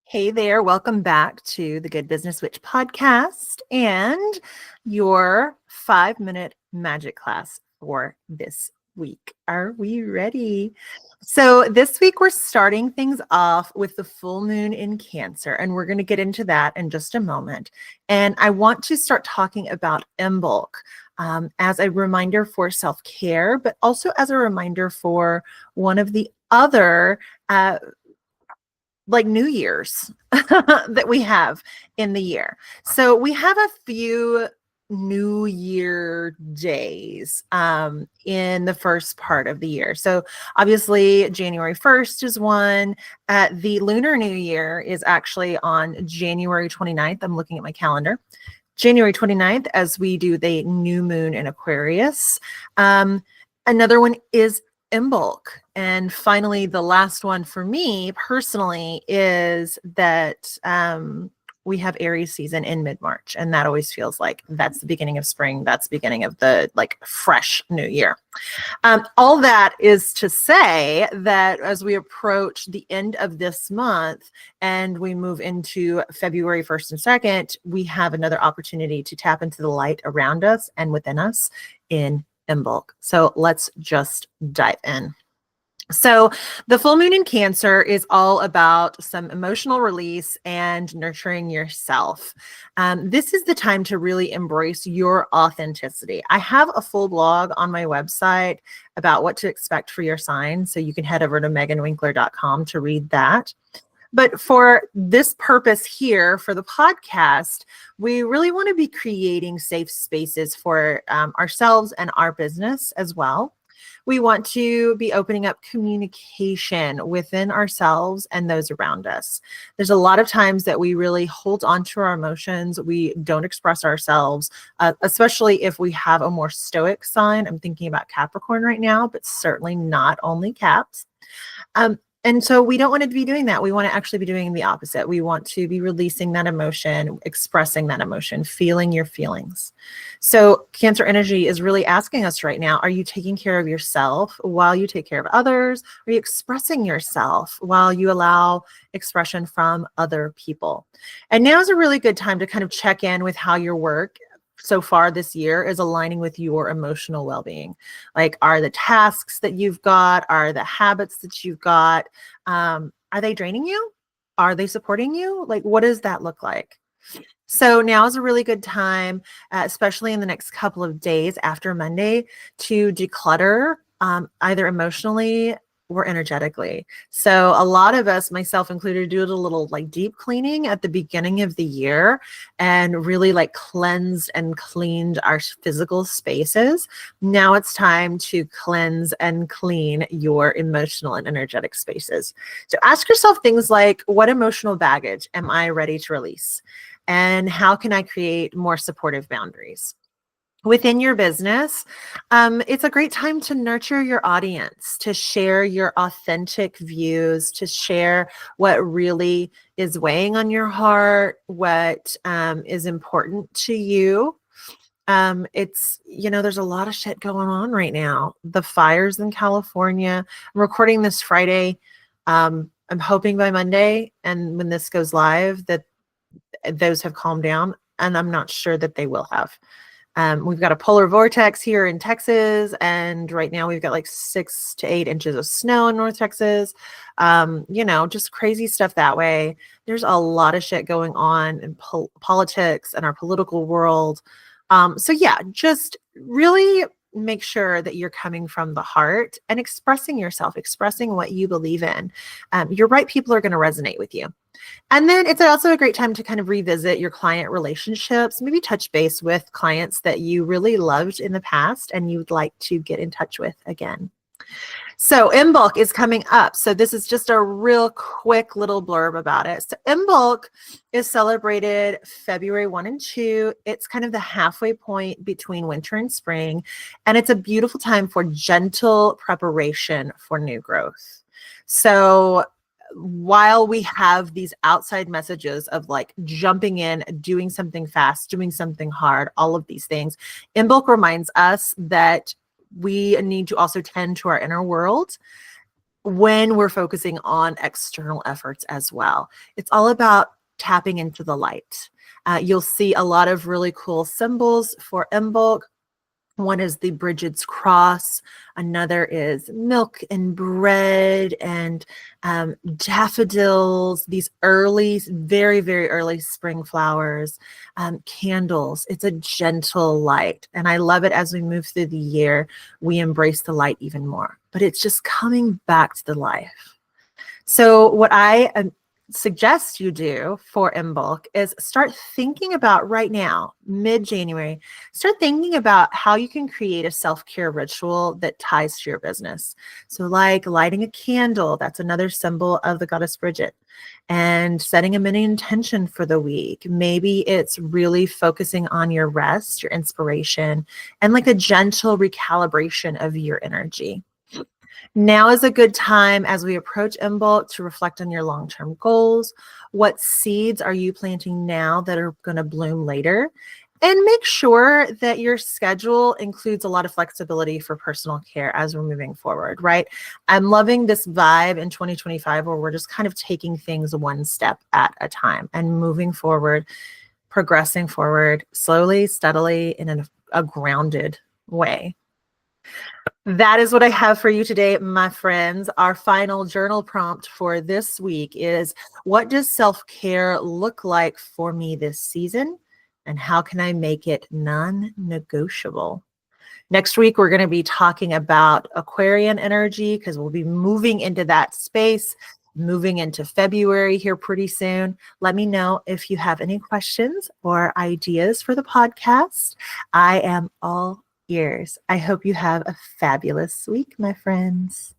Hey there, welcome back to the Good Business Witch podcast and your 5-minute magic class for this week. Are we ready? So this week we're starting things off with the full moon in Cancer, and we're going to get into that in just a moment. And I want to start talking about Imbolc as a reminder for self-care, but also as a reminder for one of the other New Year's that we have in the year. So we have a few New Year days in the first part of the year. So obviously January 1st is one. The Lunar New Year is actually on January 29th. I'm looking at my calendar. January 29th, as we do the new moon in Aquarius. Another one is Imbolc. And finally, the last one for me personally is that we have Aries season in mid-March. And that always feels like that's the beginning of spring. That's the beginning of the fresh new year. All that is to say that as we approach the end of this month and we move into February 1st and 2nd, we have another opportunity to tap into the light around us and within us in Imbolc. So let's just dive in. So the full moon in Cancer is all about some emotional release and nurturing yourself. This is the time to really embrace your authenticity. I have a full blog on my website about what to expect for your sign. So you can head over to meganwinkler.com to read that. But for this purpose here, for the podcast, we really want to be creating safe spaces for ourselves and our business as well. We want to be opening up communication within ourselves and those around us. There's a lot of times that we really hold on to our emotions. We don't express ourselves, especially if we have a more stoic sign. I'm thinking about Capricorn right now, but certainly not only Caps. And so we don't want to be doing that. We want to actually be doing the opposite. We want to be releasing that emotion, expressing that emotion, feeling your feelings. So Cancer energy is really asking us right now, are you taking care of yourself while you take care of others? Are you expressing yourself while you allow expression from other people? And now is a really good time to kind of check in with how your work so far this year is aligning with your emotional well-being. Are the tasks that you've got, are the habits that you've got, are they draining you? Are they supporting you? What does that look like? So now is a really good time, especially in the next couple of days after Monday, to declutter either emotionally or energetically. So a lot of us, myself included, do a little deep cleaning at the beginning of the year and really cleansed and cleaned our physical spaces. Now it's time to cleanse and clean your emotional and energetic spaces. So ask yourself things like, what emotional baggage am I ready to release? And how can I create more supportive boundaries? Within your business, it's a great time to nurture your audience, to share your authentic views, to share what really is weighing on your heart, what is important to you. There's a lot of shit going on right now. The fires in California. I'm recording this Friday. I'm hoping by Monday, and when this goes live, that those have calmed down, and I'm not sure that they will have. We've got a polar vortex here in Texas, and right now we've got 6 to 8 inches of snow in North Texas. Just crazy stuff that way. There's a lot of shit going on in politics and our political world. So yeah, just really make sure that you're coming from the heart and expressing yourself, expressing what you believe in. Your right people are going to resonate with you. And then it's also a great time to kind of revisit your client relationships, maybe touch base with clients that you really loved in the past and you'd like to get in touch with again. So Imbolc is coming up. So this is just a real quick little blurb about it. So Imbolc is celebrated February 1 and 2. It's kind of the halfway point between winter and spring. And it's a beautiful time for gentle preparation for new growth. So while we have these outside messages of jumping in, doing something fast, doing something hard, all of these things, Imbolc reminds us that we need to also tend to our inner world when we're focusing on external efforts as well. It's all about tapping into the light. You'll see a lot of really cool symbols for Imbolc. One is the Bridget's cross. Another is milk and bread and daffodils, these early, very, very early spring flowers, candles. It's a gentle light. And I love it as we move through the year, we embrace the light even more. But it's just coming back to the life. So what I suggest you do for Imbolc is start thinking about right now, mid-January, start thinking about how you can create a self-care ritual that ties to your business. So like lighting a candle, that's another symbol of the goddess Bridget, and setting a mini intention for the week. Maybe it's really focusing on your rest, your inspiration, and like a gentle recalibration of your energy. Now is a good time as we approach Imbolc to reflect on your long-term goals. What seeds are you planting now that are going to bloom later? And make sure that your schedule includes a lot of flexibility for personal care as we're moving forward, right? I'm loving this vibe in 2025 where we're just kind of taking things one step at a time and moving forward, progressing forward slowly, steadily, in a grounded way. That is what I have for you today, my friends. Our final journal prompt for this week is, what does self-care look like for me this season? And how can I make it non-negotiable? Next week, we're going to be talking about Aquarian energy because we'll be moving into that space, moving into February here pretty soon. Let me know if you have any questions or ideas for the podcast. I am all ears. I hope you have a fabulous week, my friends.